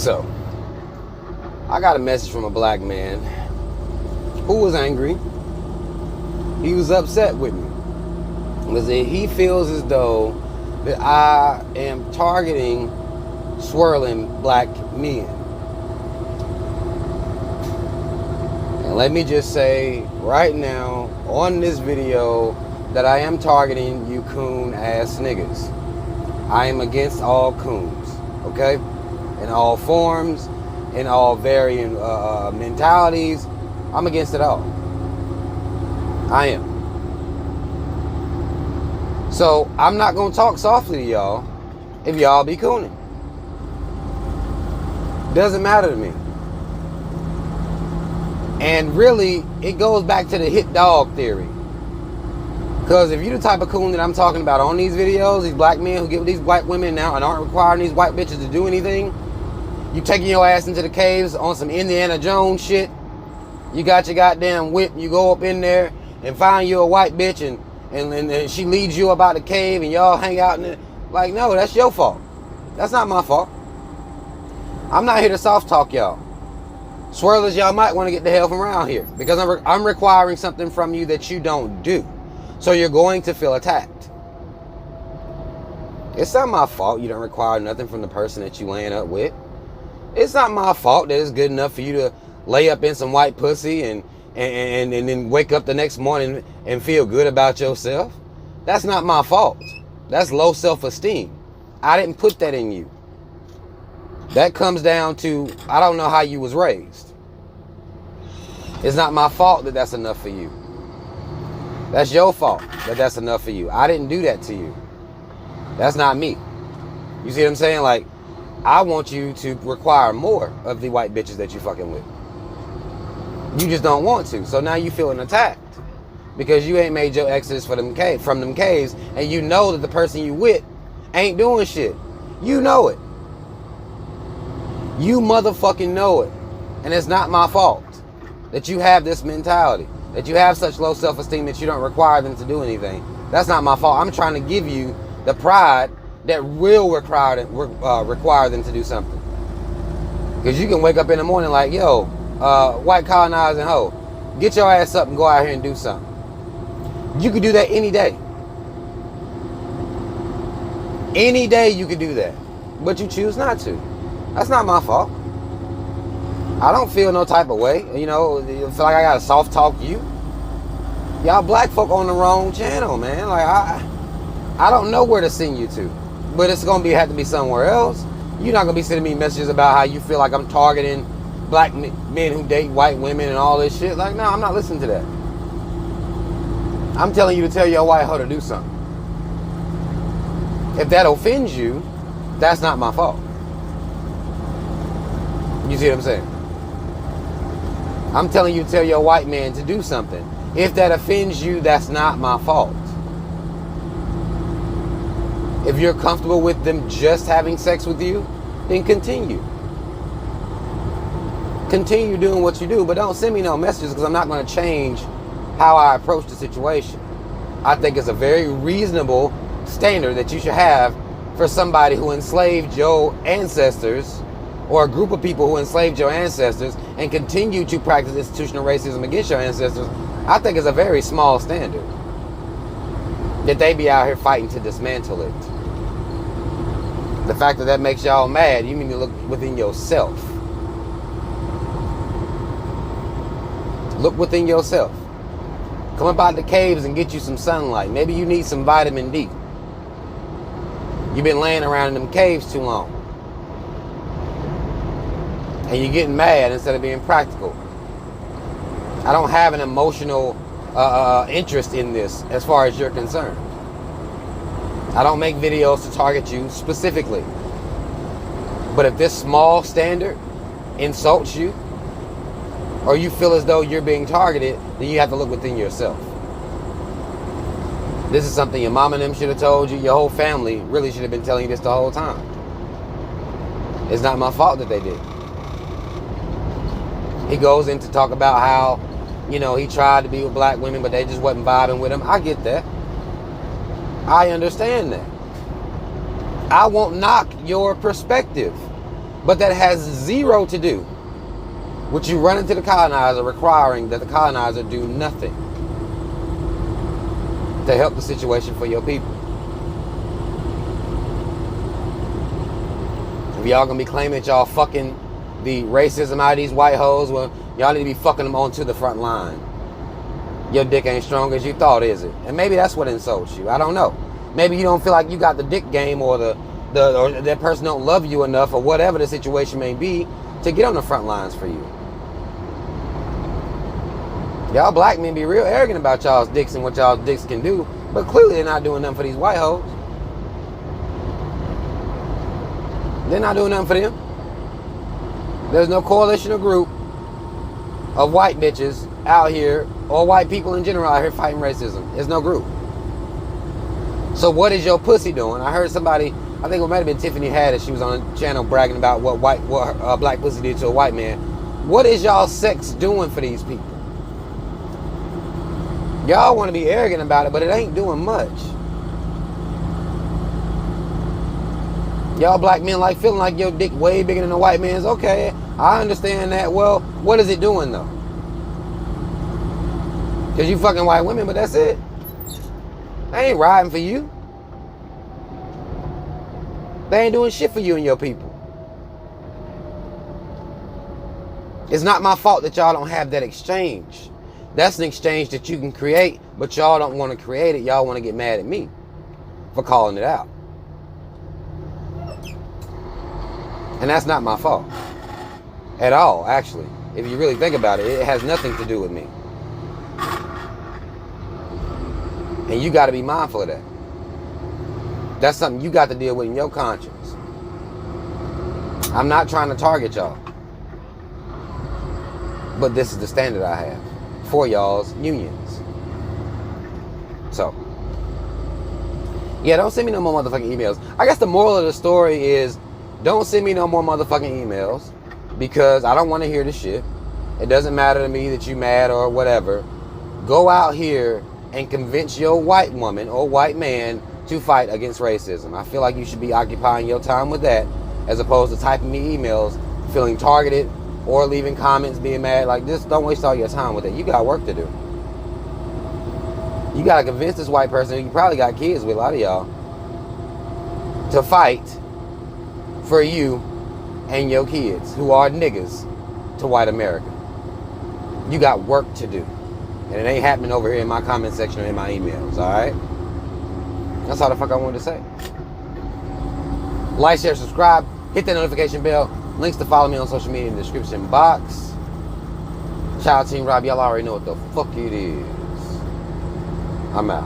So, I got a message from a black man who was angry. He was upset with me because he feels as though that I am targeting swirling black men. And let me just say right now on this video that I am targeting you coon ass niggas. I am against all coons, okay? In all forms, in all varying mentalities. I'm against it all. I am. So I'm not gonna talk softly to y'all if y'all be cooning. Doesn't matter to me. And really, it goes back to the hit dog theory. Because if you're the type of coon that I'm talking about on these videos, these black men who get with these white women now and aren't requiring these white bitches to do anything, you taking your ass into the caves on some Indiana Jones shit. You got your goddamn whip, you go up in there and find you a white bitch and she leads you about the cave and y'all hang out in it. Like, no, that's your fault. That's not my fault. I'm not here to soft talk y'all. Swirlers, y'all might want to get the hell from around here because I'm requiring something from you that you don't do. So you're going to feel attacked. It's not my fault you don't require nothing from the person that you laying up with. It's not my fault that it's good enough for you to lay up in some white pussy and then wake up the next morning and feel good about yourself. That's not my fault. That's low self-esteem. I didn't put that in you. That comes down to, I don't know how you was raised. It's not my fault that that's enough for you. That's your fault that that's enough for you. I didn't do that to you. That's not me. You see what I'm saying? Like, I want you to require more of the white bitches that you fucking with. You just don't want to. So now you feeling attacked because you ain't made your exodus from them caves, and you know that the person you with ain't doing shit. You know it. You motherfucking know it. And it's not my fault that you have this mentality, that you have such low self-esteem that you don't require them to do anything. That's not my fault. I'm trying to give you the pride that will require them to do something. Because you can wake up in the morning like, yo, white colonizing hoe, get your ass up and go out here and do something. You could do that any day. Any day you could do that. But you choose not to. That's not my fault. I don't feel no type of way. You know, I feel like I gotta soft talk you. Y'all black folk on the wrong channel, man. Like, I don't know where to send you to. But it's gonna have to be somewhere else. You're not gonna be sending me messages about how you feel like I'm targeting black men who date white women and all this shit. Like, no, I'm not listening to that. I'm telling you to tell your white hoe to do something. If that offends you, that's not my fault. You see what I'm saying? I'm telling you to tell your white man to do something. If that offends you, that's not my fault. If you're comfortable with them just having sex with you, then continue. Continue doing what you do, but don't send me no messages because I'm not going to change how I approach the situation. I think it's a very reasonable standard that you should have for somebody who enslaved your ancestors, or a group of people who enslaved your ancestors and continue to practice institutional racism against your ancestors. I think it's a very small standard that they be out here fighting to dismantle it. The fact that that makes y'all mad, you need to look within yourself. Look within yourself. Come up out the caves and get you some sunlight. Maybe you need some vitamin D. You've been laying around in them caves too long. And you're getting mad instead of being practical. I don't have an emotional interest in this as far as you're concerned. I don't make videos to target you specifically. But if this small standard insults you, or you feel as though you're being targeted, then you have to look within yourself. This is something your mom and them should have told you. Your whole family really should have been telling you this the whole time. It's not my fault that they did. He goes in to talk about how, you know, he tried to be with black women, but they just wasn't vibing with him. I get that. I understand that. I won't knock your perspective. But that has zero to do with you running to the colonizer requiring that the colonizer do nothing to help the situation for your people. If y'all gonna be claiming that y'all fucking the racism out of these white hoes, well, y'all need to be fucking them onto the front line. Your dick ain't strong as you thought, is it? And maybe that's what insults you. I don't know. Maybe you don't feel like you got the dick game, or or that person don't love you enough, or whatever the situation may be, to get on the front lines for you. Y'all black men be real arrogant about y'all's dicks and what y'all's dicks can do, but clearly they're not doing nothing for these white hoes. They're not doing nothing for them. There's no coalition or group of white bitches out here, or white people in general out here fighting racism. There's no group. So what is your pussy doing? I heard somebody, I think it might have been Tiffany Haddish, she was on a channel bragging about what black pussy did to a white man. What is y'all sex doing for these people? Y'all want to be arrogant about it, but it ain't doing much. Y'all black men like feeling like your dick way bigger than a white man's. Okay, I understand that. Well, what is it doing though? Because you fucking white women, but that's it. They ain't riding for you. They ain't doing shit for you and your people. It's not my fault that y'all don't have that exchange. That's an exchange that you can create, but y'all don't want to create it. Y'all want to get mad at me for calling it out. And that's not my fault. At all, actually. If you really think about it, it has nothing to do with me. And you got to be mindful of that. That's something you got to deal with in your conscience. I'm not trying to target y'all. But this is the standard I have for y'all's unions. So, yeah, don't send me no more motherfucking emails. I guess the moral of the story is, don't send me no more motherfucking emails, because I don't want to hear the shit. It doesn't matter to me that you mad or whatever. Go out here and convince your white woman or white man to fight against racism. I feel like you should be occupying your time with that, as opposed to typing me emails, feeling targeted, or leaving comments being mad. Like, just don't waste all your time with it. You got work to do. You got to convince this white person, who you probably got kids with, a lot of y'all, to fight for you and your kids, who are niggas to white America. You got work to do. And it ain't happening over here in my comment section or in my emails, alright? That's all the fuck I wanted to say. Like, share, subscribe, hit that notification bell. Links to follow me on social media in the description box. Shout out Team Rob, y'all already know what the fuck it is. I'm out.